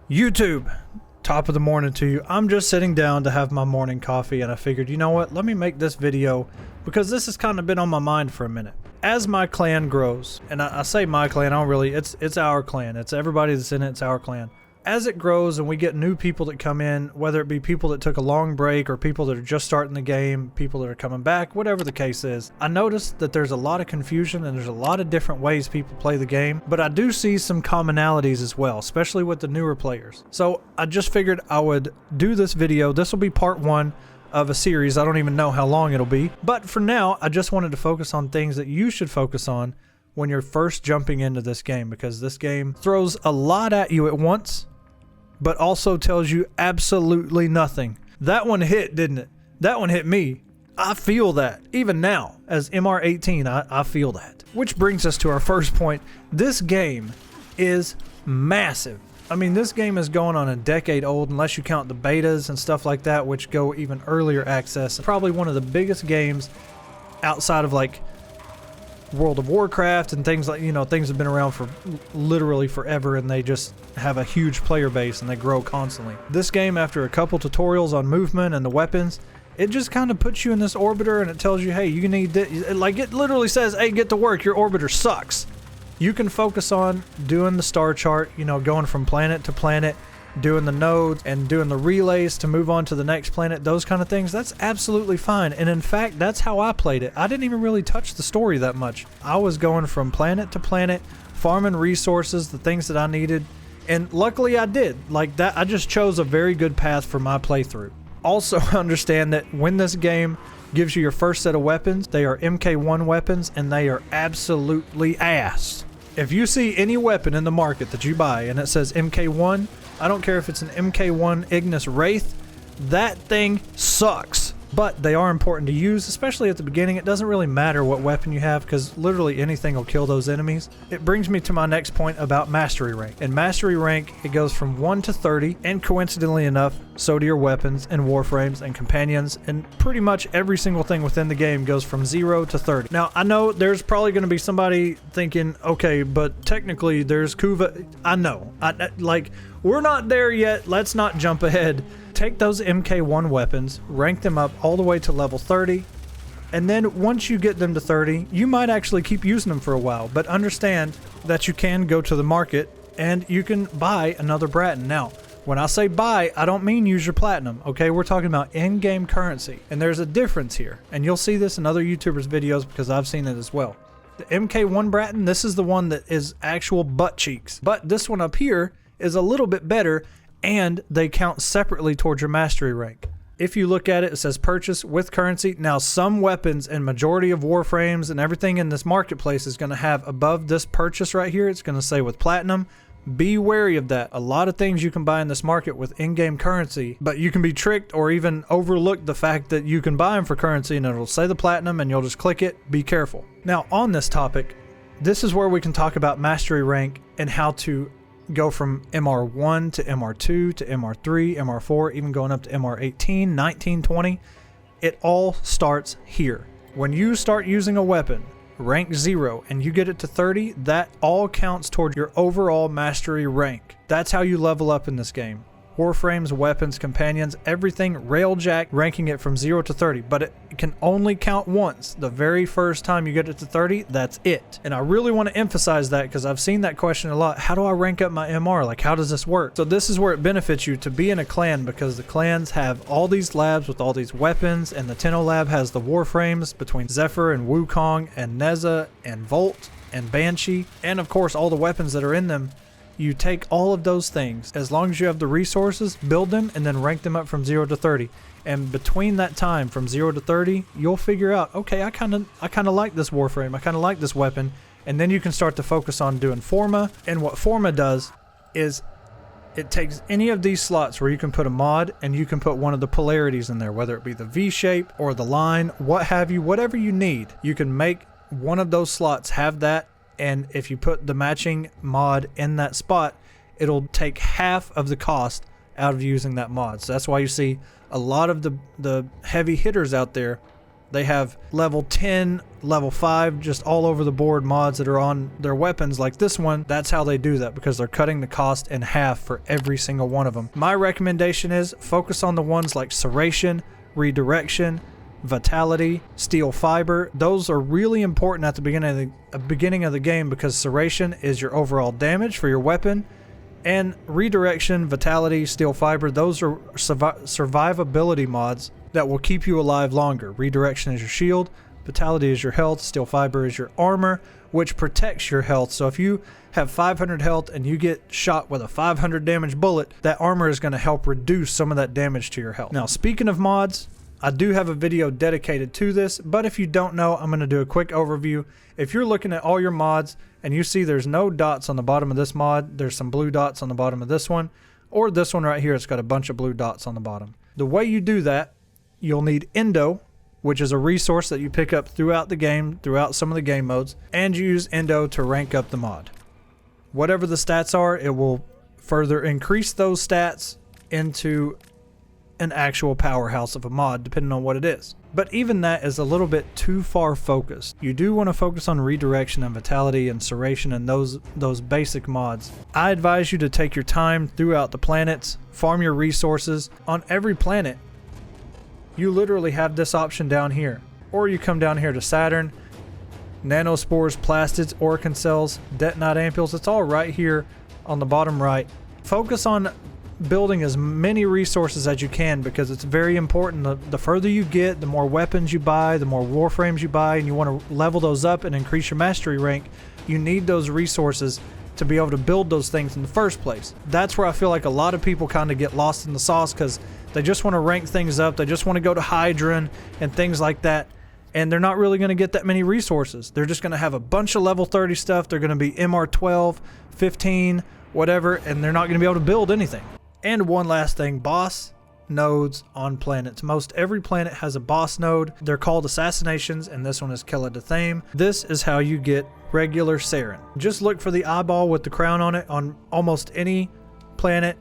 YouTube, top of the morning to you. I'm just sitting down to have my morning coffee and I figured, you know what, let me make this video because this has kind of been on my mind for a minute. As my clan grows, and I say my clan, I don't really, it's our clan. It's everybody that's in it, it's our clan. As it grows and we get new people that come in, whether it be people that took a long break or people that are just starting the game, people that are coming back, whatever the case is, I noticed that there's a lot of confusion and there's a lot of different ways people play the game, but I do see some commonalities as well, especially with the newer players. So I just figured I would do this video. This will be part one of a series. I don't even know how long it'll be, but for now, I just wanted to focus on things that you should focus on when you're first jumping into this game, because this game throws a lot at you at once, but also tells you absolutely nothing. That one hit, didn't it? That one hit me. I feel that. Even now, as MR18, I feel that. Which brings us to our first point. This game is massive. I mean, this game is going on a decade old, unless you count the betas and stuff like that, which go even earlier access. Probably one of the biggest games outside of like World of Warcraft and things like, you know, things have been around for literally forever and they just have a huge player base and they grow constantly. This game, after a couple tutorials on movement and the weapons, it just kind of puts you in this orbiter and it tells you, hey, you need to, like, it literally says, hey, get to work, your orbiter sucks. You can focus on doing the star chart, you know, going from planet to planet, doing the nodes and doing the relays to move on to the next planet, those kind of things. That's absolutely fine. And in fact, that's how I played it. I didn't even really touch the story that much. I was going from planet to planet, farming resources, the things that I needed. And luckily I did. Like that, I just chose a very good path for my playthrough. Also understand that when this game gives you your first set of weapons, they are MK1 weapons and they are absolutely ass. If you see any weapon in the market that you buy and it says MK1, I don't care if it's an MK1 Ignis Wraith, that thing sucks. But they are important to use, especially at the beginning. It doesn't really matter what weapon you have because literally anything will kill those enemies. It brings me to my next point about mastery rank. In mastery rank, it goes from 1 to 30, and coincidentally enough, so do your weapons and warframes and companions, and pretty much every single thing within the game goes from 0 to 30. Now, I know there's probably going to be somebody thinking, okay, but technically there's Kuva. I know. Like, we're not there yet. Let's not jump ahead. Take those MK1 weapons, rank them up all the way to level 30, and then once you get them to 30, you might actually keep using them for a while, but understand that you can go to the market and you can buy another Bratton. Now, when I say buy, I don't mean use your platinum, okay? We're talking about in-game currency, and there's a difference here, and you'll see this in other YouTubers' videos because I've seen it as well. The MK1 Bratton, this is the one that is actual butt cheeks, but this one up here is a little bit better, and they count separately towards your mastery rank. If you look at it, it says purchase with currency. Now, some weapons and majority of Warframes and everything in this marketplace is going to have above this purchase right here, it's going to say with platinum. Be wary of that. A lot of things you can buy in this market with in-game currency, but you can be tricked or even overlook the fact that you can buy them for currency and it'll say the platinum and you'll just click it. Be careful. Now, on this topic, this is where we can talk about mastery rank and how to go from MR1 to MR2 to MR3, MR4, even going up to MR18, 19, 20. It all starts here. When you start using a weapon, rank 0, and you get it to 30, that all counts toward your overall mastery rank. That's how you level up in this game. Warframes, weapons, companions, everything, railjack, ranking it from 0 to 30, but it can only count once. The very first time you get it to 30, that's it. And I really want to emphasize that because I've seen that question a lot. How do I rank up my MR? Like, how does this work? So this is where it benefits you to be in a clan, because the clans have all these labs with all these weapons, and the Tenno lab has the Warframes between Zephyr and Wukong and Neza and Volt and Banshee, and of course all the weapons that are in them. You take all of those things, as long as you have the resources, build them, and then rank them up from 0 to 30. And between that time, from 0 to 30, you'll figure out, okay, I kind of like this Warframe, I kind of like this weapon, and then you can start to focus on doing FORMA. And what FORMA does is it takes any of these slots where you can put a mod, and you can put one of the polarities in there, whether it be the V-shape or the line, what have you, whatever you need. You can make one of those slots have that. And if you put the matching mod in that spot, it'll take half of the cost out of using that mod. So that's why you see a lot of the heavy hitters out there They have level 10, level 5, just all over the board mods that are on their weapons like this one. That's how they do that, because they're cutting the cost in half for every single one of them. My recommendation is focus on the ones like Serration, Redirection, Vitality, Steel Fiber. Those are really important at the beginning of the game, because Serration is your overall damage for your weapon, and Redirection, Vitality, Steel Fiber, those are survivability mods that will keep you alive longer. Redirection is your shield, Vitality is your health, Steel Fiber is your armor, which protects your health. So if you have 500 health and you get shot with a 500 damage bullet, that armor is going to help reduce some of that damage to your health. Now, speaking of mods, I do have a video dedicated to this, but if you don't know, I'm going to do a quick overview. If you're looking at all your mods and you see there's no dots on the bottom of this mod, there's some blue dots on the bottom of this one, or this one right here, it's got a bunch of blue dots on the bottom. The way you do that, you'll need Endo, which is a resource that you pick up throughout the game, throughout some of the game modes, and you use Endo to rank up the mod. Whatever the stats are, it will further increase those stats into an actual powerhouse of a mod, depending on what it is. But even that is a little bit too far focused. You do want to focus on Redirection and Vitality and Serration and those basic mods. I advise you to take your time throughout the planets, farm your resources. On every planet, you literally have this option down here. Or you come down here to Saturn, nanospores, plastids, oricon cells, detonite ampules, it's all right here on the bottom right. Focus on building as many resources as you can, because it's very important. The further you get, the more weapons you buy, the more Warframes you buy, and you want to level those up and increase your mastery rank. You need those resources to be able to build those things in the first place. That's where I feel like a lot of people kind of get lost in the sauce, because they just want to rank things up. They just want to go to Hydron and things like that, and they're not really going to get that many resources. They're just going to have a bunch of level 30 stuff. They're going to be MR12, 15, whatever, and they're not going to be able to build anything. And one last thing, boss nodes on planets. Most every planet has a boss node. They're called Assassinations, and this one is Keladathame. This is how you get regular Saren. Just look for the eyeball with the crown on it on almost any planet,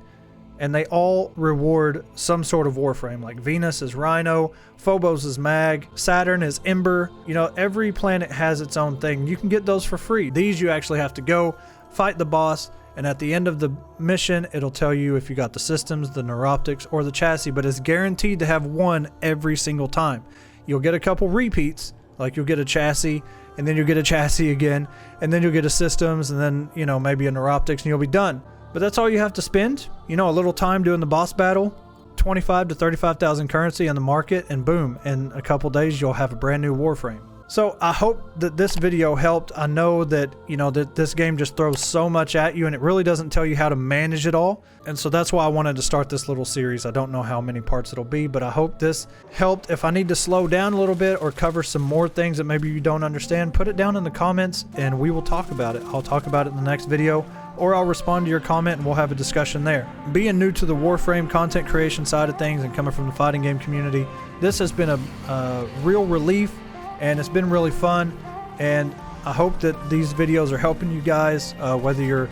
and they all reward some sort of Warframe. Like Venus is Rhino, Phobos is Mag, Saturn is Ember. You know, every planet has its own thing. You can get those for free. These you actually have to go fight the boss, and at the end of the mission, it'll tell you if you got the systems, the neuroptics, or the chassis, but it's guaranteed to have one every single time. You'll get a couple repeats, like you'll get a chassis, and then you'll get a chassis again, and then you'll get a systems, and then, you know, maybe a neuroptics, and you'll be done. But that's all you have to spend, you know, a little time doing the boss battle, 25 to 35,000 currency in the market, and boom, in a couple days, you'll have a brand new Warframe. So I hope that this video helped. I know that, you know, that this game just throws so much at you, and it really doesn't tell you how to manage it all. And so that's why I wanted to start this little series. I don't know how many parts it'll be, but I hope this helped. If I need to slow down a little bit or cover some more things that maybe you don't understand, put it down in the comments and we will talk about it. I'll talk about it in the next video, or I'll respond to your comment and we'll have a discussion there. Being new to the Warframe content creation side of things and coming from the fighting game community, this has been a real relief. And it's been really fun, and I hope that these videos are helping you guys, whether you're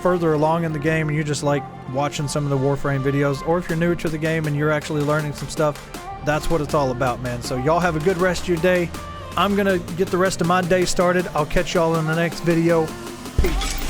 further along in the game and you just like watching some of the Warframe videos, or if you're new to the game and you're actually learning some stuff. That's what it's all about, man. So y'all have a good rest of your day. I'm gonna get the rest of my day started. I'll catch y'all in the next video. Peace.